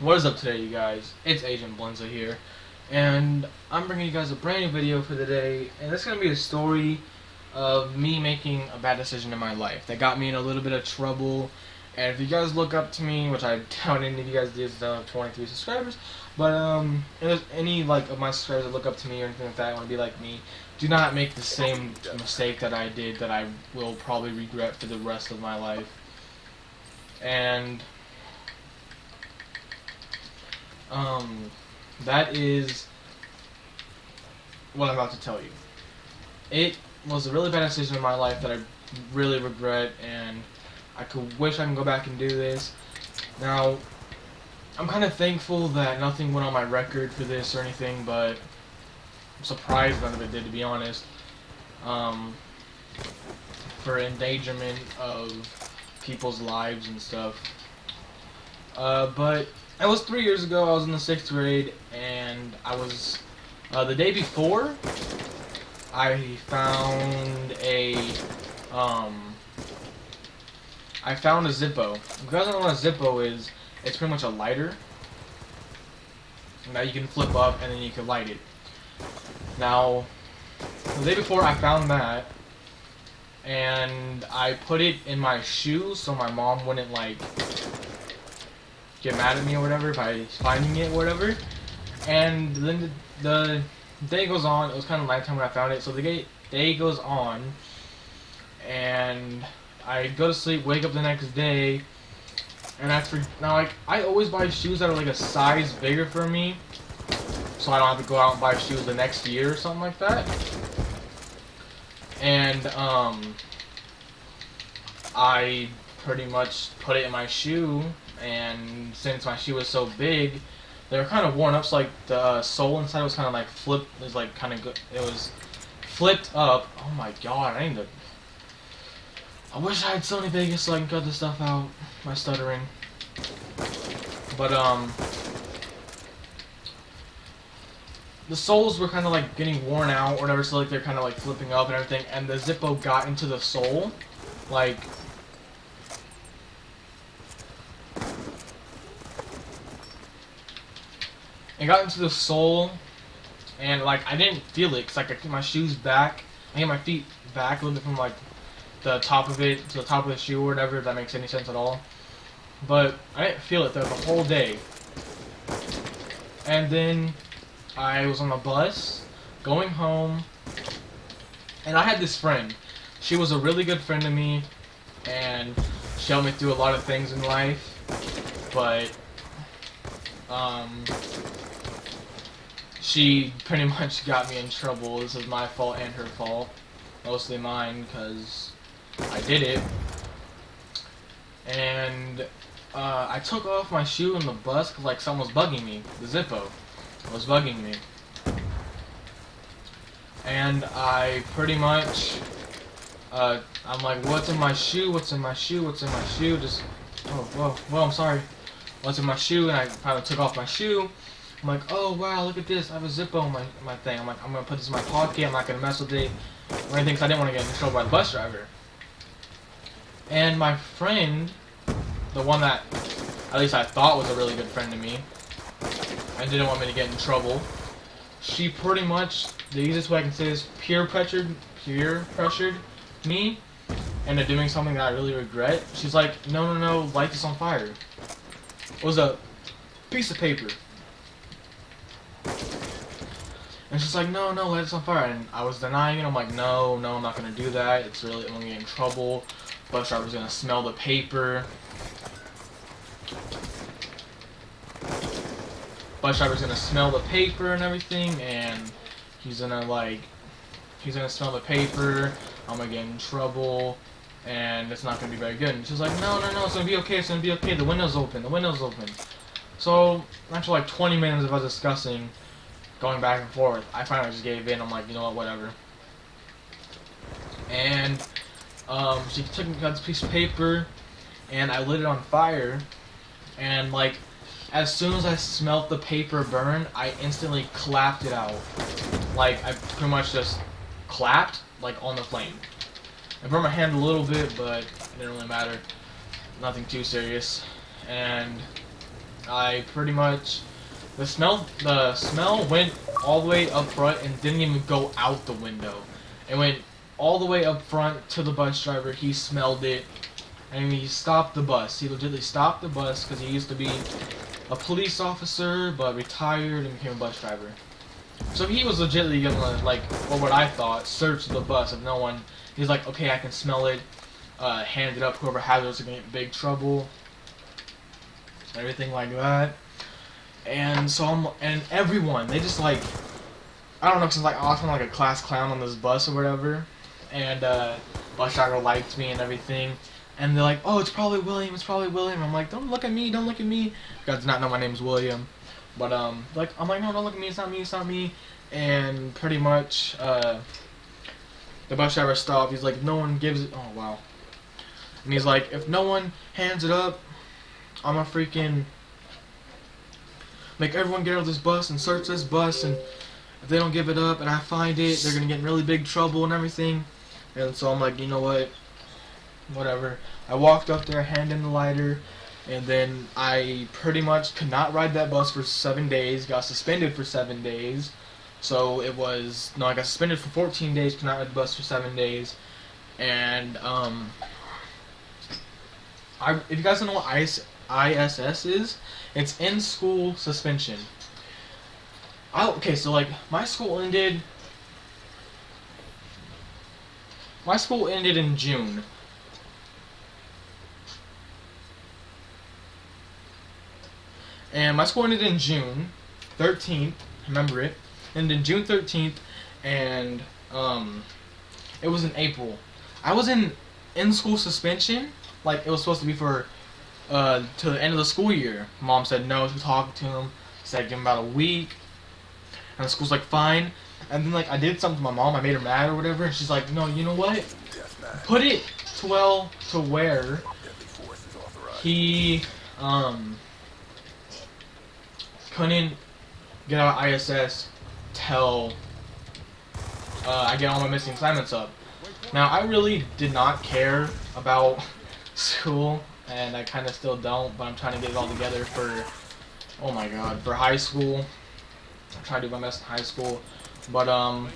What is up today, you guys? It's Agent Blenza here, and I'm bringing you guys a brand new video for the day, and it's going to be a story of me making a bad decision in my life that got me in a little bit of trouble. And if you guys look up to me, which I doubt any of you guys did, I have 23 subscribers, but if there's any of my subscribers that look up to me or anything like that, want to be like me, do not make the same mistake that I did that I will probably regret for the rest of my life. And that is what I'm about to tell you. It was a really bad decision in my life that I really regret, and I wish I can go back and do this. Now, I'm kind of thankful that nothing went on my record for this or anything, but I'm surprised none of it did, to be honest. For endangerment of people's lives and stuff. But it was 3 years ago. I was in the 6th grade, and I was the day before. I found a Zippo. If you guys don't know what a Zippo is, it's pretty much a lighter that you can flip up and then you can light it. Now, the day before I found that, and I put it in my shoe so my mom wouldn't get mad at me or whatever by finding it or whatever. And then the day goes on. It was kind of nighttime when I found it, so the day goes on, and I go to sleep, wake up the next day, and I always buy shoes that are a size bigger for me, so I don't have to go out and buy shoes the next year or something like that. And I pretty much put it in my shoe, and since my shoe was so big, they were kind of worn up, so the sole inside was kind of flipped. It was it was flipped up. Oh my god, I wish I had Sony Vegas so I can cut this stuff out. My stuttering. But the soles were kind of getting worn out or whatever, so they're kind of flipping up and everything, and the Zippo got into the sole, it got into the sole, and I didn't feel it because I get my shoes back. I get my feet back a little bit from the top of it to the top of the shoe or whatever, if that makes any sense at all. But I didn't feel it throughout the whole day. And then I was on the bus going home, and I had this friend. She was a really good friend to me, and she helped me through a lot of things in life. But she pretty much got me in trouble. This is my fault and her fault. Mostly mine, because I did it. And I took off my shoe in the bus because something was bugging me. The Zippo was bugging me. And I pretty much, I'm like, what's in my shoe? What's in my shoe? What's in my shoe? Just, oh, whoa, I'm sorry. What's in my shoe? And I finally took off my shoe. I'm like, oh wow, look at this. I have a Zippo in my thing. I'm like, I'm gonna put this in my pocket. I'm not gonna mess with it or anything because I didn't want to get in trouble by the bus driver. And my friend, the one that at least I thought was a really good friend to me and didn't want me to get in trouble, she pretty much, the easiest way I can say is peer pressured me into doing something that I really regret. She's like, no, light this on fire. It was a piece of paper. And she's like, no, light this on fire. And I was denying it. I'm like, no, I'm not going to do that. I'm going to get in trouble. Bus driver's going to smell the paper. Bus driver's going to smell the paper and everything. And he's going to smell the paper. I'm going to get in trouble. And it's not going to be very good. And she's like, no, it's going to be okay. It's going to be okay. The window's open. So, after 20 minutes of us discussing, going back and forth, I finally just gave in. I'm like, you know what, whatever. And she got this piece of paper, and I lit it on fire, and as soon as I smelt the paper burn, I instantly clapped it out. I pretty much just clapped on the flame. I burned my hand a little bit, but it didn't really matter. Nothing too serious. And I pretty much the smell went all the way up front and didn't even go out the window. It went all the way up front to the bus driver. He smelled it, and he stopped the bus. He legitimately stopped the bus because he used to be a police officer, but retired and became a bus driver. So he was legitimately gonna, like, or what I thought, search the bus if no one. He's like, okay, I can smell it. Hand it up. Whoever has it is gonna get in big trouble. Everything like that. And so and everyone, they just like, I don't know, cause like I was like a class clown on this bus or whatever, and bus driver liked me and everything, and they're like, oh, it's probably William, it's probably William. I'm like, don't look at me, don't look at me. You guys do not know my name's William, but like I'm like, no, don't look at me, it's not me, it's not me. And pretty much the bus driver stopped. He's like, if no one gives it, oh wow, and he's like, if no one hands it up, I'm a freaking make everyone get out of this bus and search this bus, and if they don't give it up and I find it, they're gonna get in really big trouble and everything. And so I'm like, you know what, whatever. I walked up there, handed in the lighter, and then I pretty much could not ride that bus for 7 days, got suspended for 7 days. So it was, no, I got suspended for 14 days, could not ride the bus for 7 days. And if you guys don't know what ISS is, it's in school suspension. Okay, so like my school ended in June. And my school ended in June 13th, remember it. Ended in June 13th, and it was in April. I was in school suspension, like it was supposed to be for to the end of the school year. Mom said no to talking to him. Said give him about a week. And the school's like, fine. And then like I did something to my mom, I made her mad or whatever, and she's like, no, you know what? Put it to where he couldn't get out of ISS till I get all my missing assignments up. Now I really did not care about school, and I kinda still don't, but I'm trying to get it all together for, oh my god, for high school. I'm trying to do my best in high school, but I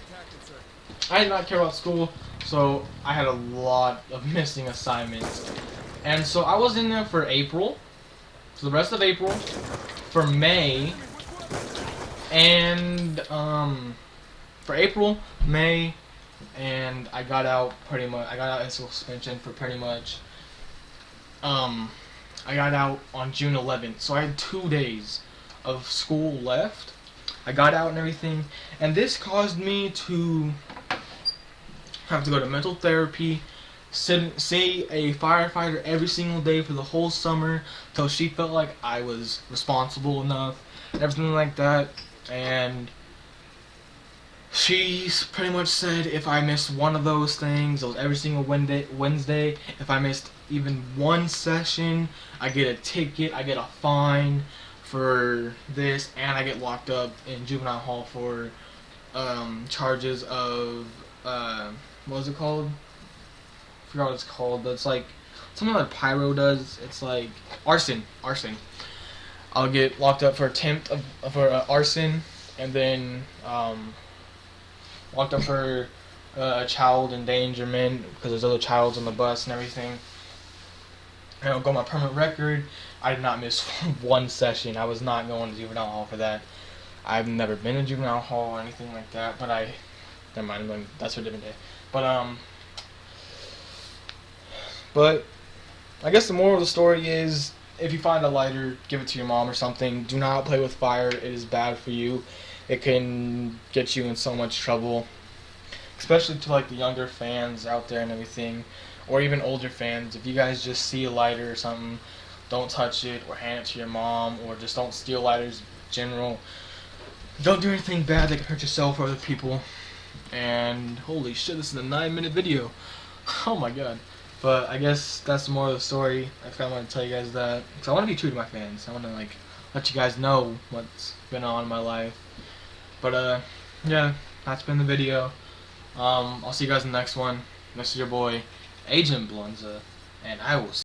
did not care about school, so I had a lot of missing assignments. And so I was in there for April, so the rest of April, for May, and for April, May, and I got out pretty much. I got out in school suspension for pretty much. I got out on June 11th, so I had 2 days of school left. I got out and everything, and this caused me to have to go to mental therapy, see a firefighter every single day for the whole summer till she felt like I was responsible enough and everything like that. And she pretty much said if I missed one of those things, it was every single Wednesday, if I missed even one session, I get a ticket, I get a fine for this, and I get locked up in juvenile hall for charges of what was it called? I forgot what it's called. It's like something like Pyro does. It's like arson. I'll get locked up for attempt for arson, and then locked up for child endangerment because there's other childs on the bus and everything. And I'll go on my permanent record. I did not miss one session. I was not going to juvenile hall for that. I've never been in juvenile hall or anything like that, but never mind, that's for a different day. But I guess the moral of the story is, if you find a lighter, give it to your mom or something. Do not play with fire. It is bad for you. It can get you in so much trouble, especially to like the younger fans out there and everything, or even older fans. If you guys just see a lighter or something, don't touch it or hand it to your mom, or just don't steal lighters in general. Don't do anything bad that can hurt yourself or other people. And holy shit, this is a 9-minute video. Oh my god. But I guess that's the moral of the story. I kind of want to tell you guys that, because I want to be true to my fans. I want to like let you guys know what's been on in my life. But yeah, that's been the video. I'll see you guys in the next one. This is your boy, Agent Blunza, and I will see